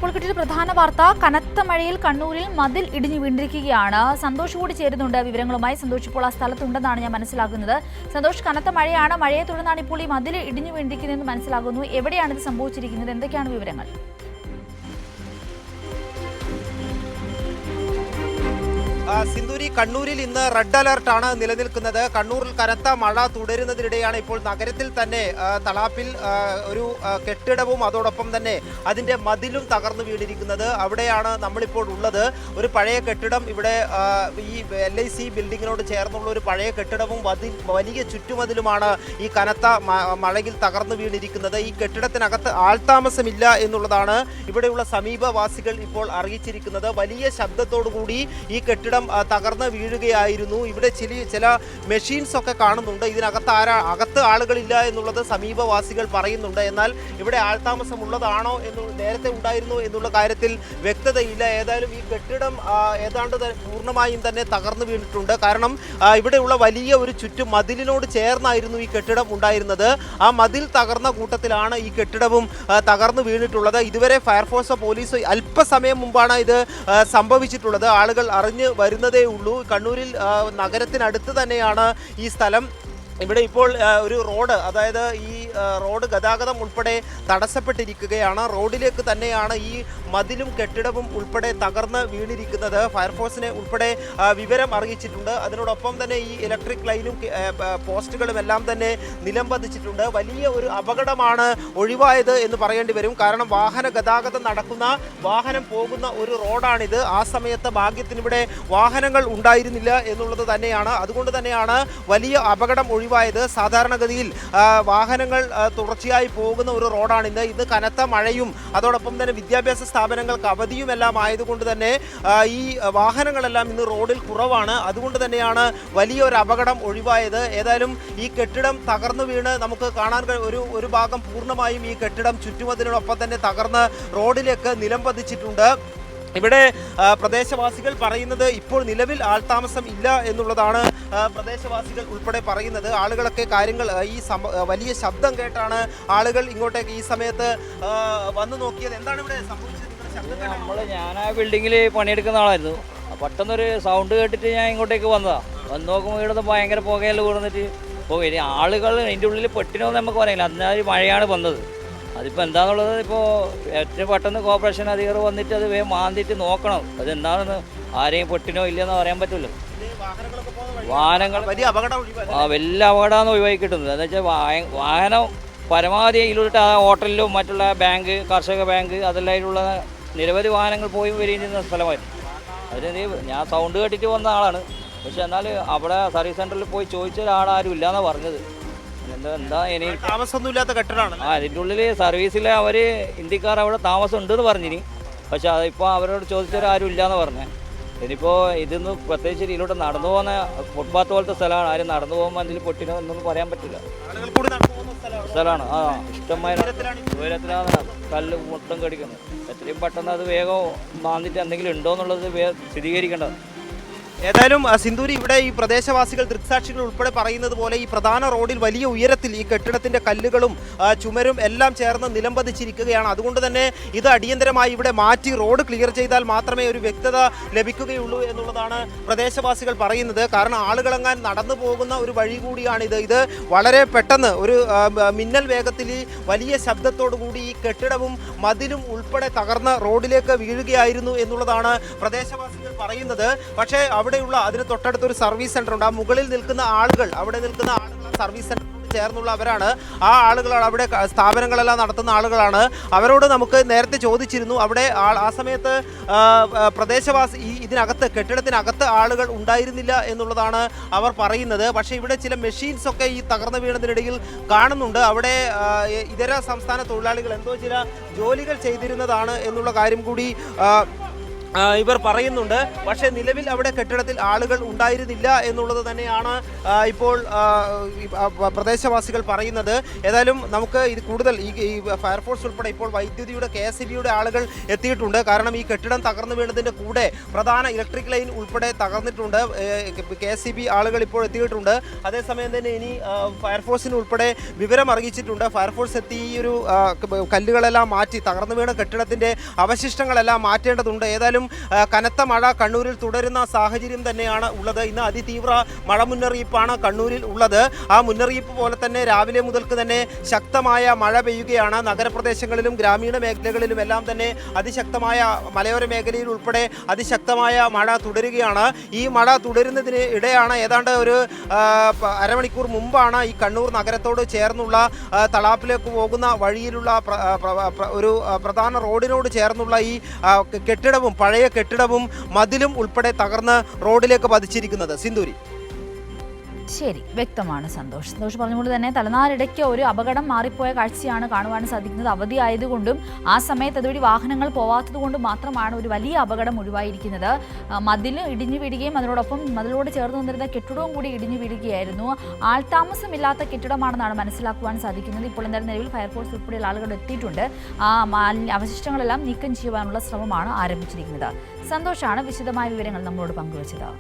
ഇപ്പോൾ കിട്ടിയ പ്രധാന വാർത്ത കനത്ത മഴയിൽ കണ്ണൂരിൽ മതിൽ ഇടിഞ്ഞു വീണിരിക്കുകയാണ്. സന്തോഷ് കൂടി ചേരുന്നുണ്ട് വിവരങ്ങളുമായി. സന്തോഷ് ഇപ്പോൾ ആ സ്ഥലത്തുണ്ടെന്നാണ് ഞാൻ മനസ്സിലാക്കുന്നത്. സന്തോഷ്, കനത്ത മഴയാണ്, മഴയെ തുടർന്നാണ് ഇപ്പോൾ ഈ മതിൽ ഇടിഞ്ഞു വീണിരിക്കുന്നതെന്ന് മനസ്സിലാകുന്നു. എവിടെയാണ് ഇത് സംഭവിച്ചിരിക്കുന്നത്? എന്തൊക്കെയാണ് വിവരങ്ങൾ? സിന്ധൂരി, കണ്ണൂരിൽ ഇന്ന് റെഡ് അലർട്ടാണ് നിലനിൽക്കുന്നത്. കണ്ണൂരിൽ കനത്ത മഴ തുടരുന്നതിനിടെയാണ് ഇപ്പോൾ നഗരത്തിൽ തന്നെ തളാപ്പിൽ ഒരു കെട്ടിടവും അതോടൊപ്പം തന്നെ അതിൻ്റെ മതിലും തകർന്നു വീണിരിക്കുന്നത്. അവിടെയാണ് നമ്മളിപ്പോൾ ഉള്ളത്. ഒരു പഴയ കെട്ടിടം ഇവിടെ ഈ LIC ബിൽഡിങ്ങിനോട് ചേർന്നുള്ള ഒരു പഴയ കെട്ടിടവും വലിയ ചുറ്റുമതിലുമാണ് ഈ കനത്ത മഴയിൽ തകർന്നു വീണിരിക്കുന്നത്. ഈ കെട്ടിടത്തിനകത്ത് ആൾതാമസമില്ല എന്നുള്ളതാണ് ഇവിടെയുള്ള സമീപവാസികൾ ഇപ്പോൾ അറിയിച്ചിരിക്കുന്നത്. വലിയ ശബ്ദത്തോടു കൂടി ഈ കെട്ടിടം തകർന്ന് വീഴുകയായിരുന്നു. ഇവിടെ ചില മെഷീൻസ് ഒക്കെ കാണുന്നുണ്ട്. അകത്ത് ആളുകളില്ല എന്നുള്ളത് സമീപവാസികൾ പറയുന്നുണ്ട്. എന്നാൽ ഇവിടെ ആൾതാമസം ഉള്ളതാണോ എന്ന് നേരത്തെ ഉണ്ടായിരുന്നു എന്നുള്ള കാര്യത്തിൽ വ്യക്തതയില്ല. ഏതായാലും ഈ കെട്ടിടം ഏതാണ്ട് പൂർണ്ണമായും തന്നെ തകർന്നു വീണിട്ടുണ്ട്. കാരണം ഇവിടെയുള്ള വലിയ ഒരു മതിലിനോട് ചേർന്നായിരുന്നു ഈ കെട്ടിടം ഉണ്ടായിരുന്നത്. ആ മതിൽ തകർന്ന കൂട്ടത്തിലാണ് ഈ കെട്ടിടവും തകർന്നു വീണിട്ടുള്ളത്. ഇതുവരെ ഫയർഫോഴ്സോ പോലീസോ അല്പസമയം മുമ്പാണ് ഇത് സംഭവിച്ചിട്ടുള്ളത്. ആളുകൾ അറിഞ്ഞ് വരുന്നതേ ഉള്ളൂ. കണ്ണൂരിൽ നഗരത്തിനടുത്ത് തന്നെയാണ് ഈ സ്ഥലം. ഇവിടെ ഇപ്പോൾ ഒരു റോഡ്, അതായത് ഈ റോഡ് ഗതാഗതം ഉൾപ്പെടെ തടസ്സപ്പെട്ടിരിക്കുകയാണ്. റോഡിലേക്ക് തന്നെയാണ് ഈ മതിലും കെട്ടിടവും ഉൾപ്പെടെ തകർന്ന് വീണിരിക്കുന്നത്. ഫയർഫോഴ്സിനെ ഉൾപ്പെടെ വിവരം അറിയിച്ചിട്ടുണ്ട്. അതിനോടൊപ്പം തന്നെ ഈ ഇലക്ട്രിക് ലൈനും പോസ്റ്റുകളും എല്ലാം തന്നെ നിലംപതിച്ചിട്ടുണ്ട്. വലിയ ഒരു അപകടമാണ് ഒഴിവായത് എന്ന് പറയേണ്ടി വരും. കാരണം വാഹന ഗതാഗതം നടക്കുന്ന, വാഹനം പോകുന്ന ഒരു റോഡാണിത്. ആ സമയത്ത് ഭാഗ്യത്തിനിവിടെ വാഹനങ്ങൾ ഉണ്ടായിരുന്നില്ല എന്നുള്ളത് തന്നെയാണ്. അതുകൊണ്ട് തന്നെയാണ് വലിയ അപകടം ഒഴിവായത്. സാധാരണഗതിയിൽ വാഹനങ്ങൾ തുടർച്ചയായി പോകുന്ന ഒരു റോഡാണിത്. ഇത് കനത്ത മഴയും അതോടൊപ്പം തന്നെ വിദ്യാഭ്യാസ സ്ഥാപനങ്ങൾക്ക് അവധിയുമെല്ലാം ആയതുകൊണ്ട് തന്നെ ഈ വാഹനങ്ങളെല്ലാം ഇന്ന് റോഡിൽ കുറവാണ്. അതുകൊണ്ട് തന്നെയാണ് വലിയൊരു അപകടം ഒഴിവായത്. ഏതായാലും ഈ കെട്ടിടം തകർന്നു വീണ് നമുക്ക് കാണാൻ ഒരു ഭാഗം പൂർണ്ണമായും ഈ കെട്ടിടം ചുറ്റുമതിനോടൊപ്പം തന്നെ തകർന്ന് റോഡിലേക്ക് നിലംപതിച്ചിട്ടുണ്ട്. ഇവിടെ പ്രദേശവാസികൾ പറയുന്നത് ഇപ്പോൾ നിലവിൽ ആൾതാമസം ഇല്ല എന്നുള്ളതാണ് പ്രദേശവാസികൾ ഉൾപ്പെടെ പറയുന്നത്. ആളുകളൊക്കെ കാര്യങ്ങൾ ഈ വലിയ ശബ്ദം കേട്ടാണ് ആളുകൾ ഇങ്ങോട്ടേക്ക് ഈ സമയത്ത് വന്നു നോക്കിയത്. എന്താണ് ഇവിടെ സംഭവിച്ചത്? ഞാൻ ആ ബിൽഡിങ്ങിൽ പണിയെടുക്കുന്ന ആളായിരുന്നു. പെട്ടെന്നൊരു സൗണ്ട് കേട്ടിട്ട് ഞാൻ ഇങ്ങോട്ടേക്ക് വന്നതാണ്. വന്ന് നോക്കുമ്പോൾ ഇവിടുന്ന് ഭയങ്കര പുകയെല്ലാം കൂടുന്നിട്ട് പോയി. ആളുകൾ അതിൻ്റെ ഉള്ളിൽ പെട്ടിനോ നമുക്ക് പറയില്ല. അതിനാൽ മഴയാണ് വന്നത്. അതിപ്പോൾ എന്താണെന്നുള്ളത് ഇപ്പോൾ ഏറ്റവും പെട്ടെന്ന് കോർപ്പറേഷൻ അധികൃതർ വന്നിട്ട് അത് വേഗം മാന്തിയിട്ട് നോക്കണം. അതെന്താണെന്ന് ആരെയും പെട്ടിനോ ഇല്ലെന്ന് പറയാൻ പറ്റില്ല. വാഹനങ്ങൾ വലിയ അപകടമാണ് ഒഴിവാക്കി കിട്ടുന്നത്. എന്ന് വെച്ചാൽ വാഹനം പരമാവധി ഇതിലോട്ട് ആ ഹോട്ടലിലും മറ്റുള്ള ബാങ്ക്, കർഷക ബാങ്ക് അതെല്ലായിട്ടുള്ള നിരവധി വാഹനങ്ങൾ പോയി വരികയും ചെയ്യുന്ന സ്ഥലമായിരുന്നു. അതിന് ഞാൻ സൗണ്ട് കേട്ടിട്ട് വന്ന ആളാണ്. പക്ഷെ എന്നാൽ അവിടെ സർവീസ് സെൻ്ററിൽ പോയി ചോദിച്ച ഒരാളാരും ഇല്ലയെന്നാണ് പറഞ്ഞത്. എന്താ ഇനി താമസമൊന്നുമില്ലാത്ത കെട്ടിടമാണ്. അതിൻ്റെ ഉള്ളിൽ സർവീസിൽ അവർ ഇന്ത്യക്കാർ അവിടെ താമസം ഉണ്ടെന്ന് പറഞ്ഞിനി. പക്ഷെ അതിപ്പോൾ അവരോട് ചോദിച്ചവരാരും ഇല്ലയെന്ന് പറഞ്ഞത്. ഇനിയിപ്പോൾ ഇതൊന്നും പ്രത്യേകിച്ച് ഇതിലൂടെ നടന്നു പോകുന്ന ഫുട്പാത്ത് പോലത്തെ സ്ഥലമാണ്. ആരും നടന്നു പോകുമ്പോൾ അതിൽ പൊട്ടിനോ എന്നൊന്നും പറയാൻ പറ്റില്ല സ്ഥലമാണ്. ഇഷ്ടമായ ഉയരത്തിലാണ് കല്ല് മൊത്തം കടിക്കുന്നത്. എത്രയും പെട്ടെന്ന് അത് വേഗം മാന്തിട്ട് എന്തെങ്കിലും ഉണ്ടോ എന്നുള്ളത് സ്ഥിരീകരിക്കേണ്ടത്. ഏതായാലും സിന്ധൂരി, ഇവിടെ ഈ പ്രദേശവാസികൾ ദൃക്സാക്ഷികൾ ഉൾപ്പെടെ പറയുന്നത് പോലെ ഈ പ്രധാന റോഡിൽ വലിയ ഉയരത്തിൽ ഈ കെട്ടിടത്തിൻ്റെ കല്ലുകളും ചുമരും എല്ലാം ചേർന്ന് നിലംപതിച്ചിരിക്കുകയാണ്. അതുകൊണ്ട് തന്നെ ഇത് അടിയന്തരമായി ഇവിടെ മാറ്റി റോഡ് ക്ലിയർ ചെയ്താൽ മാത്രമേ ഒരു വ്യക്തത ലഭിക്കുകയുള്ളൂ എന്നുള്ളതാണ് പ്രദേശവാസികൾ പറയുന്നത്. കാരണം ആളുകളെങ്ങാൻ നടന്നു പോകുന്ന ഒരു വഴി കൂടിയാണിത്. ഇത് വളരെ പെട്ടെന്ന് ഒരു മിന്നൽ വേഗത്തിൽ വലിയ ശബ്ദത്തോടു കൂടി ഈ കെട്ടിടവും മതിലും ഉൾപ്പെടെ തകർന്ന് റോഡിലേക്ക് വീഴുകയായിരുന്നു എന്നുള്ളതാണ് പ്രദേശവാസികൾ പറയുന്നത്. പക്ഷേ അവിടെയുള്ള അതിന് തൊട്ടടുത്തൊരു സർവീസ് സെൻ്റർ ഉണ്ട്. ആ മുകളിൽ നിൽക്കുന്ന ആളുകൾ, സർവീസ് സെൻ്ററിനോട് ചേർന്നുള്ളവരാണ്. ആ ആളുകളാണ് അവിടെ സ്ഥാപനങ്ങളെല്ലാം നടത്തുന്ന ആളുകളാണ്. അവരോട് നമുക്ക് നേരത്തെ ചോദിച്ചിരുന്നു. അവിടെ ആ സമയത്ത് ഇതിനകത്ത് കെട്ടിടത്തിനകത്ത് ആളുകൾ ഉണ്ടായിരുന്നില്ല എന്നുള്ളതാണ് അവർ പറയുന്നത്. പക്ഷേ ഇവിടെ ചില മെഷീൻസ് ഒക്കെ ഈ തകർന്നു വീണതിനിടയിൽ കാണുന്നുണ്ട്. അവിടെ ഇതര സംസ്ഥാന തൊഴിലാളികൾ എന്തോ ചില ജോലികൾ ചെയ്തിരുന്നതാണ് എന്നുള്ള കാര്യം കൂടി ഇവർ പറയുന്നുണ്ട്. പക്ഷേ നിലവിൽ അവിടെ കെട്ടിടത്തിൽ ആളുകൾ ഉണ്ടായിരുന്നില്ല എന്നുള്ളത് തന്നെയാണ് ഇപ്പോൾ പ്രദേശവാസികൾ പറയുന്നത്. ഏതായാലും നമുക്ക് ഇത് കൂടുതൽ ഈ ഫയർഫോഴ്സ് ഉൾപ്പെടെ ഇപ്പോൾ വൈദ്യുതിയുടെ KSEBയുടെ ആളുകൾ എത്തിയിട്ടുണ്ട്. കാരണം ഈ കെട്ടിടം തകർന്നു വീണതിൻ്റെ കൂടെ പ്രധാന ഇലക്ട്രിക് ലൈൻ ഉൾപ്പെടെ തകർന്നിട്ടുണ്ട്. KSEB ആളുകൾ ഇപ്പോൾ എത്തിയിട്ടുണ്ട്. അതേസമയം തന്നെ ഇനി ഫയർഫോഴ്സിന് ഉൾപ്പെടെ വിവരം അറിയിച്ചിട്ടുണ്ട്. ഫയർഫോഴ്സ് എത്തി ഈ ഒരു കല്ലുകളെല്ലാം മാറ്റി തകർന്നു വീണ കെട്ടിടത്തിൻ്റെ അവശിഷ്ടങ്ങളെല്ലാം മാറ്റേണ്ടതുണ്ട്. ഏതായാലും കനത്ത മഴ കണ്ണൂരിൽ തുടരുന്ന സാഹചര്യം തന്നെയാണ് ഉള്ളത്. ഇന്ന് അതിതീവ്ര മഴ മുന്നറിയിപ്പാണ് കണ്ണൂരിൽ ഉള്ളത്. ആ മുന്നറിയിപ്പ് പോലെ തന്നെ രാവിലെ മുതൽക്ക് തന്നെ ശക്തമായ മഴ പെയ്യുകയാണ്. നഗരപ്രദേശങ്ങളിലും ഗ്രാമീണ മേഖലകളിലും എല്ലാം തന്നെ അതിശക്തമായ മലയോര മേഖലയിൽ ഉൾപ്പെടെ അതിശക്തമായ മഴ തുടരുകയാണ്. ഈ മഴ തുടരുന്നതിന് ഇടെയാണ് ഏതാണ്ട് ഒരു അരമണിക്കൂർ മുമ്പാണ് ഈ കണ്ണൂർ നഗരത്തോട് ചേർന്നുള്ള തളാപ്പിലേക്ക് പോകുന്ന വഴിയിലുള്ള ഒരു പ്രധാന റോഡിനോട് ചേർന്നുള്ള ഈ കെട്ടിടവും പഴയ കെട്ടിടവും മതിലും ഉൾപ്പെടെ തകർന്ന് റോഡിലേക്ക് പതിച്ചിരിക്കുന്നത്. സിന്ദൂരി. ശരി, വ്യക്തമാണ് സന്തോഷ്. സന്തോഷ് പറഞ്ഞുകൊണ്ട് തന്നെ തലനാരിടയ്ക്ക് ഒരു അപകടം മാറിപ്പോയ കാഴ്ചയാണ് കാണുവാൻ സാധിക്കുന്നത്. അവധി ആയതുകൊണ്ടും ആ സമയത്ത് അതുവഴി വാഹനങ്ങൾ പോവാത്തത് കൊണ്ടും മാത്രമാണ് ഒരു വലിയ അപകടം ഒഴിവായിരിക്കുന്നത്. മതിൽ ഇടിഞ്ഞു വീഴുകയും അതിനോടൊപ്പം മതിലോട് ചേർന്ന് നിന്നിരുന്ന കെട്ടിടവും കൂടി ഇടിഞ്ഞു വീഴുകയായിരുന്നു. ആൾതാമസമില്ലാത്ത കെട്ടിടമാണെന്നാണ് മനസ്സിലാക്കുവാൻ സാധിക്കുന്നത്. ഇപ്പോൾ എന്തായാലും നിലവിൽ ഫയർഫോഴ്സ് ഉൾപ്പെടെയുള്ള ആളുകൾ എത്തിയിട്ടുണ്ട്. ആ അവശിഷ്ടങ്ങളെല്ലാം നീക്കം ചെയ്യുവാനുള്ള ശ്രമമാണ് ആരംഭിച്ചിരിക്കുന്നത്. സന്തോഷാണ് വിശദമായ വിവരങ്ങൾ നമ്മളോട് പങ്കുവച്ചത്.